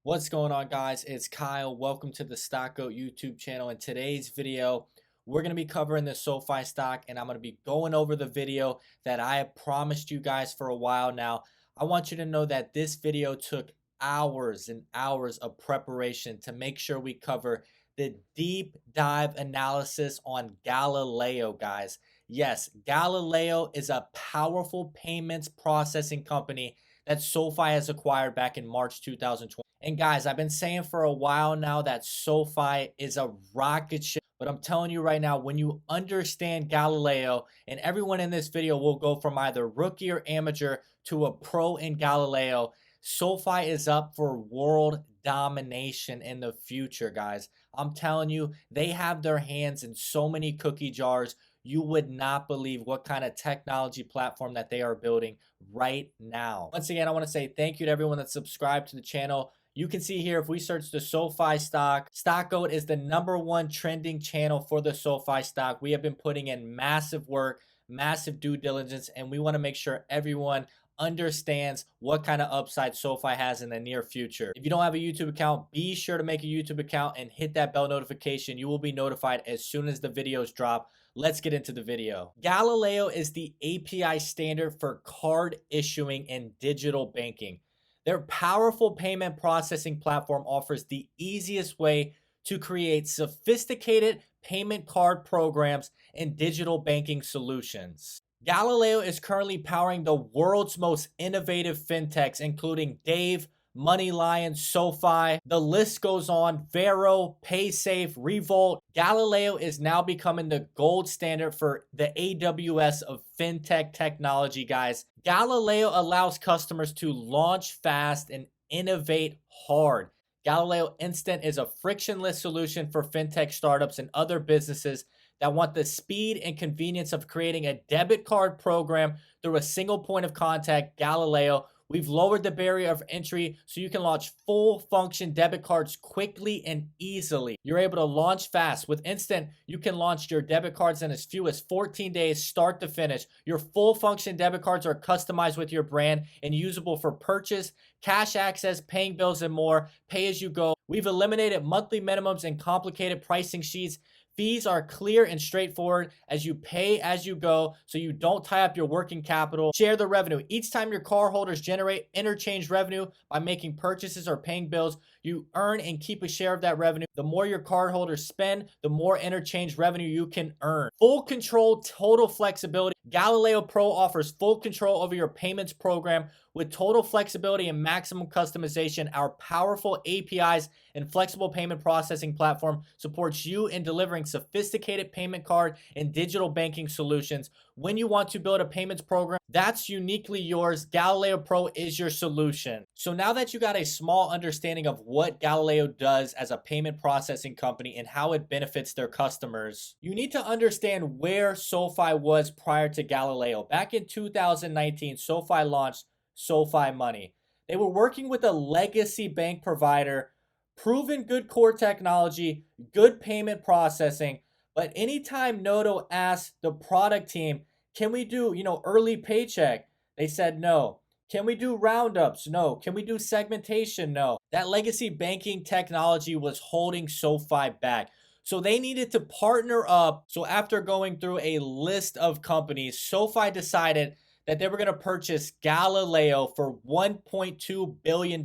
What's going on, guys? It's Kyle. Welcome to the Stock Goat YouTube channel. In today's video, we're going to be covering the SoFi stock, and I'm going to be going over the video that I have promised you guys for a while now. I want you to know that this video took hours and hours of preparation to make sure we cover the deep dive analysis on Galileo, guys. Yes, Galileo is a powerful payments processing company that SoFi has acquired back in March 2020. And guys, I've been saying for a while now that SoFi is a rocket ship. But I'm telling you right now, when you understand Galileo, and everyone in this video will go from either rookie or amateur to a pro in Galileo, SoFi is up for world domination in the future, guys. I'm telling you, they have their hands in so many cookie jars. You would not believe what kind of technology platform that they are building right now. Once again, I want to say thank you to everyone that subscribed to the channel. You can see here, if we search the SoFi stock, Stock Goat is the #1 trending channel for the SoFi stock. We have been putting in massive work, massive due diligence, and we want to make sure everyone understands what kind of upside SoFi has in the near future. If you don't have a YouTube account, be sure to make a YouTube account and hit that bell notification. You will be notified as soon as the videos drop. Let's get into the video. Galileo is the API standard for card issuing and digital banking. Their powerful payment processing platform offers the easiest way to create sophisticated payment card programs and digital banking solutions. Galileo is currently powering the world's most innovative fintechs, including Dave, Moneylion, Sofi. The list goes on. Vero, Paysafe, Revolt. Galileo is now becoming the gold standard for the AWS of fintech technology, guys. Galileo allows customers to launch fast and innovate hard. Galileo Instant is a frictionless solution for fintech startups and other businesses that want the speed and convenience of creating a debit card program through a single point of contact. Galileo. We've lowered the barrier of entry so you can launch full function debit cards quickly and easily. You're able to launch fast. With Instant, you can launch your debit cards in as few as 14 days, start to finish. Your full function debit cards are customized with your brand and usable for purchase, cash access, paying bills, and more. Pay as you go. We've eliminated monthly minimums and complicated pricing sheets. Fees are clear and straightforward as you pay as you go, so you don't tie up your working capital. Share the revenue. Each time your cardholders generate interchange revenue by making purchases or paying bills, you earn and keep a share of that revenue. The more your cardholders spend, the more interchange revenue you can earn. Full control, total flexibility. Galileo Pro offers full control over your payments program with total flexibility and maximum customization. Our powerful APIs and flexible payment processing platform supports you in delivering sophisticated payment card and digital banking solutions. When you want to build a payments program that's uniquely yours, Galileo Pro is your solution. So now that you got a small understanding of what Galileo does as a payment processing company and how it benefits their customers, you need to understand where SoFi was prior to Galileo. Back in 2019, SoFi launched SoFi Money. They were working with a legacy bank provider, proven good core technology, good payment processing. But anytime Noto asked the product team, can we do, early paycheck? They said no. Can we do roundups? No. Can we do segmentation? No. That legacy banking technology was holding SoFi back. So they needed to partner up. So after going through a list of companies, SoFi decided that they were going to purchase Galileo for $1.2 billion.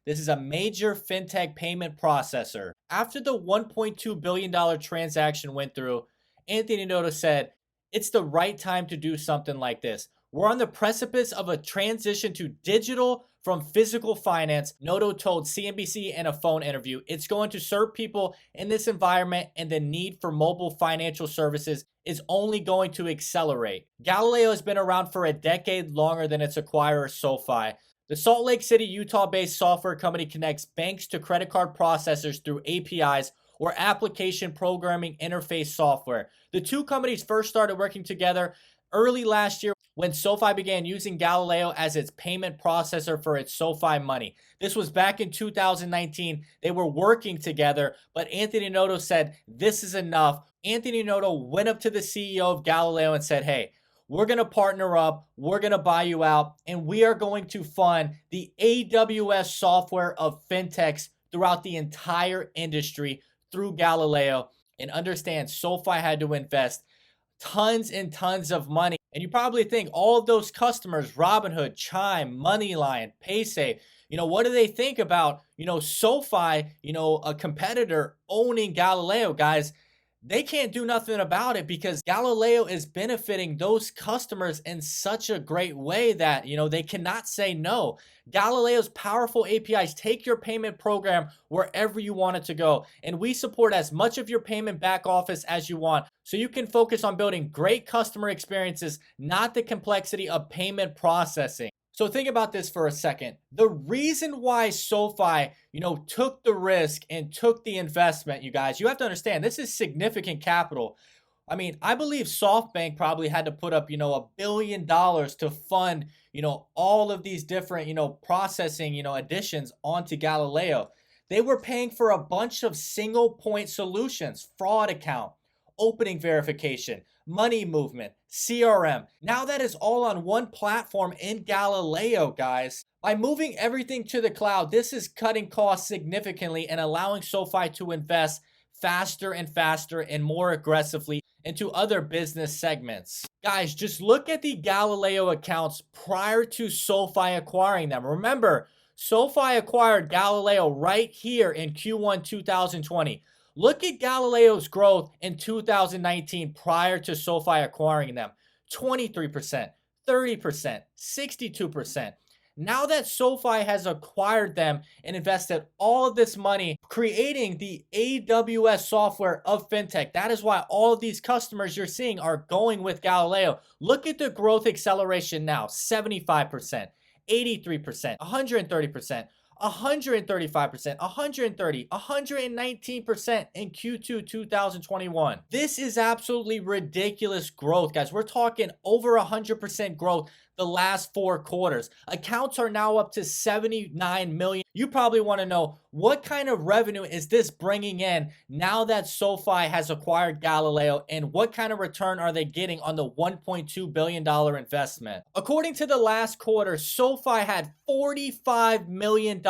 This is a major fintech payment processor. After the $1.2 billion transaction went through, Anthony Noto said, it's the right time to do something like this. We're on the precipice of a transition to digital from physical finance, Noto told CNBC in a phone interview. It's going to serve people in this environment, and the need for mobile financial services is only going to accelerate. Galileo has been around for a decade longer than its acquirer, SoFi. The Salt Lake City, Utah-based software company connects banks to credit card processors through APIs or application programming interface software. The two companies first started working together early last year when SoFi began using Galileo as its payment processor for its SoFi Money. This was back in 2019. They were working together, but Anthony Noto said, this is enough. Anthony Noto went up to the CEO of Galileo and said, hey, we're going to partner up, we're going to buy you out, and we are going to fund the AWS software of fintechs throughout the entire industry through Galileo. And understand, SoFi had to invest tons and tons of money. And you probably think all of those customers, Robinhood, Chime, Moneylion, Paysafe, what do they think about, SoFi, a competitor owning Galileo? Guys, they can't do nothing about it because Galileo is benefiting those customers in such a great way that, they cannot say no. Galileo's powerful APIs take your payment program wherever you want it to go. And we support as much of your payment back office as you want so you can focus on building great customer experiences, not the complexity of payment processing. So think about this for a second. The reason why SoFi, took the risk and took the investment, you guys, you have to understand this is significant capital. I mean, I believe SoftBank probably had to put up, $1 billion to fund, all of these different, processing, additions onto Galileo. They were paying for a bunch of single point solutions, fraud account, opening verification, money movement, CRM. Now that is all on one platform in Galileo, guys. By moving everything to the cloud, this is cutting costs significantly and allowing SoFi to invest faster and faster and more aggressively into other business segments. Guys, just look at the Galileo accounts prior to SoFi acquiring them. Remember, SoFi acquired Galileo right here in Q1 2020. Look at Galileo's growth in 2019 prior to SoFi acquiring them. 23%, 30%, 62%. Now that SoFi has acquired them and invested all of this money creating the AWS software of fintech, that is why all of these customers you're seeing are going with Galileo. Look at the growth acceleration now, 75%, 83%, 130%. 135%, 130, 119% in Q2 2021. This is absolutely ridiculous growth, guys. We're talking over 100% growth the last 4 quarters. Accounts are now up to 79 million. You probably want to know, what kind of revenue is this bringing in now that SoFi has acquired Galileo, and what kind of return are they getting on the $1.2 billion investment? According to the last quarter, SoFi had $45 million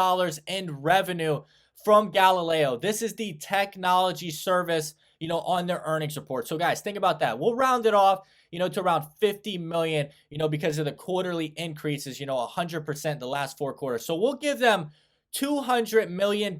in revenue from Galileo. This is the technology service, on their earnings report. So guys, think about that. We'll round it off, to around 50 million, because of the quarterly increases, 100% the last 4 quarters. So we'll give them $200 million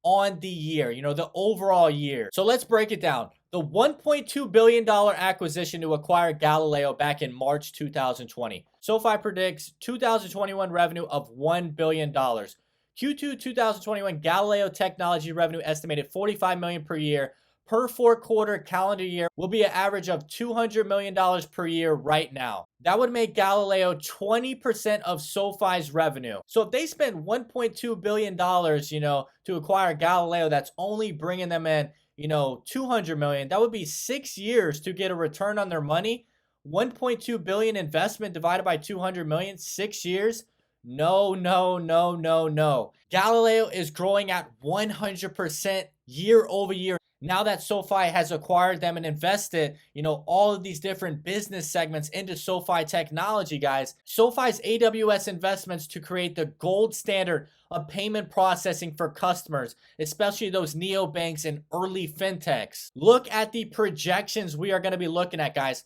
on the year, the overall year. So let's break it down. The $1.2 billion acquisition to acquire Galileo back in March 2020. SoFi predicts 2021 revenue of $1 billion. Q2 2021 Galileo technology revenue estimated $45 million per year. Per 4-quarter calendar year will be an average of $200 million per year right now. That would make Galileo 20% of SoFi's revenue. So if they spend $1.2 billion, to acquire Galileo, that's only bringing them in, $200 million. That would be 6 years to get a return on their money. 1.2 billion investment divided by 200 million, 6 years. No, no, no, no, no. Galileo is growing at 100% year over year. Now that SoFi has acquired them and invested, all of these different business segments into SoFi technology, guys. SoFi's AWS investments to create the gold standard of payment processing for customers, especially those neobanks and early fintechs. Look at the projections we are going to be looking at, guys.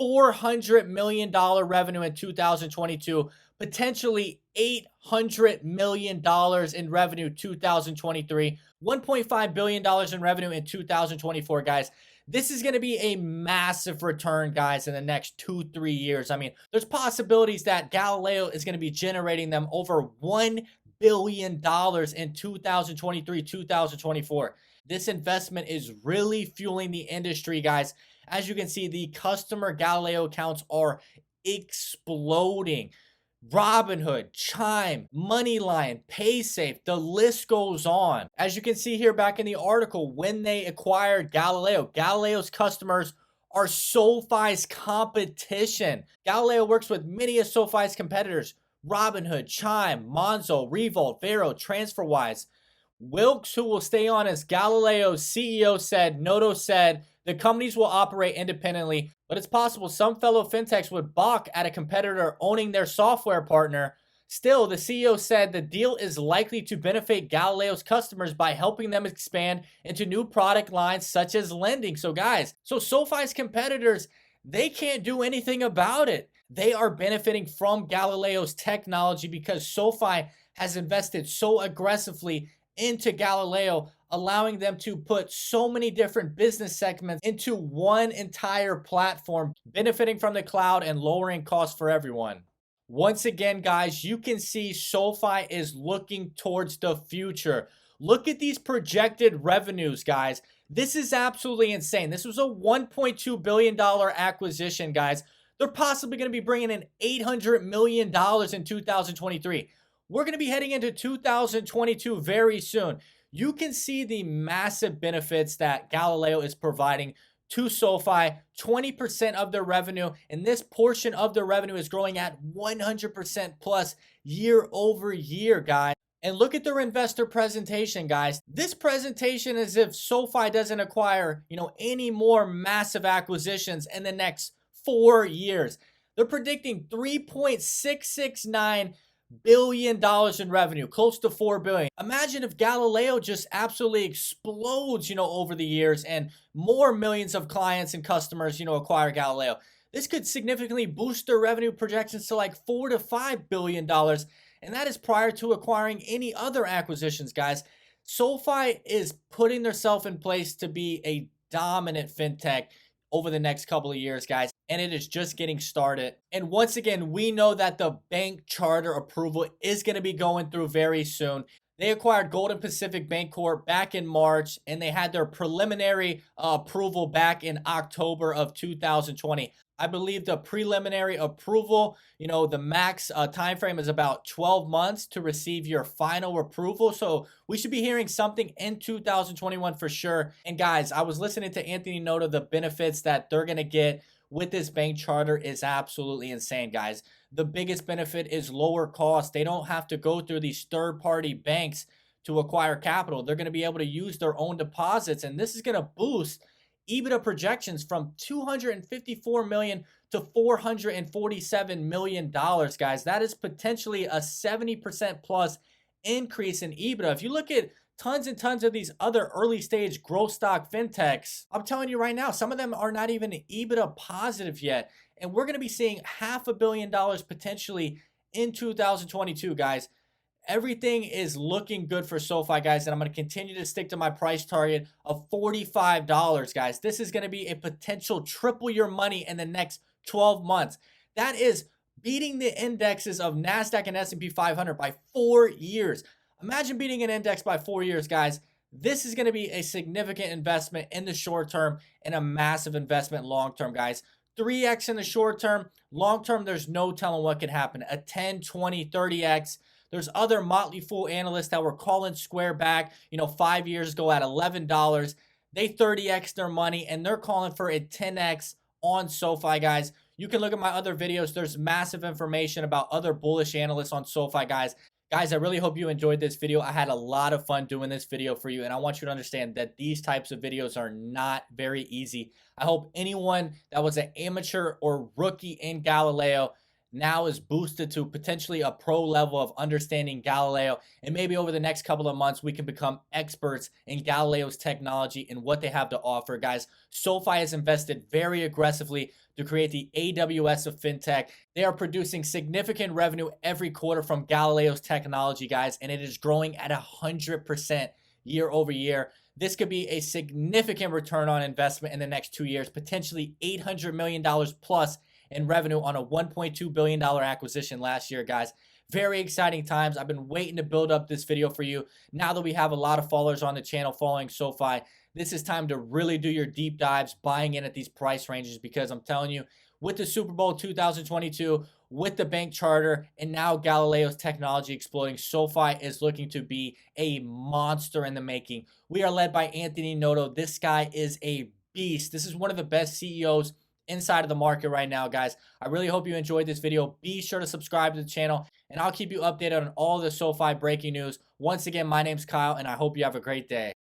$400 million revenue in 2022, potentially $800 million in revenue 2023, $1.5 billion in revenue in 2024, guys. This is going to be a massive return, guys, in the next 2-3 years. I mean, there's possibilities that Galileo is going to be generating them over $1 billion in 2023, 2024. This investment is really fueling the industry, guys. As you can see, the customer Galileo accounts are exploding. Robinhood, Chime, Moneylion, Paysafe, the list goes on. As you can see here back in the article, when they acquired Galileo, Galileo's customers are SoFi's competition. Galileo works with many of SoFi's competitors: Robinhood, Chime, Monzo, Revolt, Vero, Trasferwise. Wilkes, who will stay on as Galileo's CEO, said, Noto said, the companies will operate independently, But it's possible some fellow fintechs would balk at a competitor owning their software partner. Still, the CEO said the deal is likely to benefit Galileo's customers by helping them expand into new product lines such as lending. So guys, SoFi's competitors, they can't do anything about it. They are benefiting from Galileo's technology because SoFi has invested so aggressively into Galileo, allowing them to put so many different business segments into one entire platform, benefiting from the cloud and lowering costs for everyone. Once again, guys, you can see SoFi is looking towards the future. Look at these projected revenues, guys. This is absolutely insane. This was a $1.2 billion acquisition, guys. They're possibly going to be bringing in $800 million in 2023. We're going to be heading into 2022 very soon. You can see the massive benefits that Galileo is providing to SoFi. 20% of their revenue, and this portion of their revenue is growing at 100% plus year over year, guys. And look at their investor presentation, guys. This presentation is if SoFi doesn't acquire, any more massive acquisitions in the next 4 years. They're predicting $3.669 billion in revenue, close to $4 billion. Imagine if Galileo just absolutely explodes, over the years and more millions of clients and customers, acquire Galileo. This could significantly boost their revenue projections to like $4 to $5 billion. And that is prior to acquiring any other acquisitions, guys. SoFi is putting themselves in place to be a dominant fintech over the next couple of years, guys, and it is just getting started. And once again, we know that the bank charter approval is going to be going through very soon. They acquired Golden Pacific Bancorp back in March, and they had their preliminary approval back in October of 2020. I believe the preliminary approval, the max time frame is about 12 months to receive your final approval. So we should be hearing something in 2021 for sure. And guys, I was listening to Anthony Noto. The benefits that they're going to get with this bank charter is absolutely insane, guys. The biggest benefit is lower cost. They don't have to go through these third-party banks to acquire capital. They're going to be able to use their own deposits, and this is going to boost EBITDA projections from $254 million to $447 million, guys. That is potentially a 70% plus increase in EBITDA. If you look at tons and tons of these other early stage growth stock fintechs, I'm telling you right now, some of them are not even EBITDA positive yet. And we're going to be seeing $500 million potentially in 2022, guys. Everything is looking good for SoFi, guys, and I'm going to continue to stick to my price target of $45, guys. This is going to be a potential triple your money in the next 12 months. That is beating the indexes of NASDAQ and S&P 500 by 4 years. Imagine beating an index by 4 years, guys. This is going to be a significant investment in the short term and a massive investment long term, guys. 3x in the short term. Long term, there's no telling what could happen. A 10, 20, 30x. There's other Motley Fool analysts that were calling Square back, 5 years ago at $11. They 30x their money, and they're calling for a 10x on SoFi, guys. You can look at my other videos. There's massive information about other bullish analysts on SoFi, guys. Guys, I really hope you enjoyed this video. I had a lot of fun doing this video for you, and I want you to understand that these types of videos are not very easy. I hope anyone that was an amateur or rookie in Galileo now is boosted to potentially a pro level of understanding Galileo, and maybe over the next couple of months we can become experts in Galileo's technology and what they have to offer, guys. SoFi has invested very aggressively to create the AWS of fintech. They are producing significant revenue every quarter from Galileo's technology, guys, and it is growing at 100% year over year. This could be a significant return on investment in the next 2 years, potentially $800 million plus in revenue on a $1.2 billion acquisition last year, guys. Very exciting times. I've been waiting to build up this video for you. Now that we have a lot of followers on the channel following SoFi, this is time to really do your deep dives, buying in at these price ranges, because I'm telling you, with the Super Bowl 2022, with the bank charter, and now Galileo's technology exploding, SoFi is looking to be a monster in the making. We are led by Anthony Noto. This guy is a beast. This is one of the best CEOs inside of the market right now, guys. I really hope you enjoyed this video. Be sure to subscribe to the channel, and I'll keep you updated on all the SoFi breaking news. Once again, my name's Kyle, and I hope you have a great day.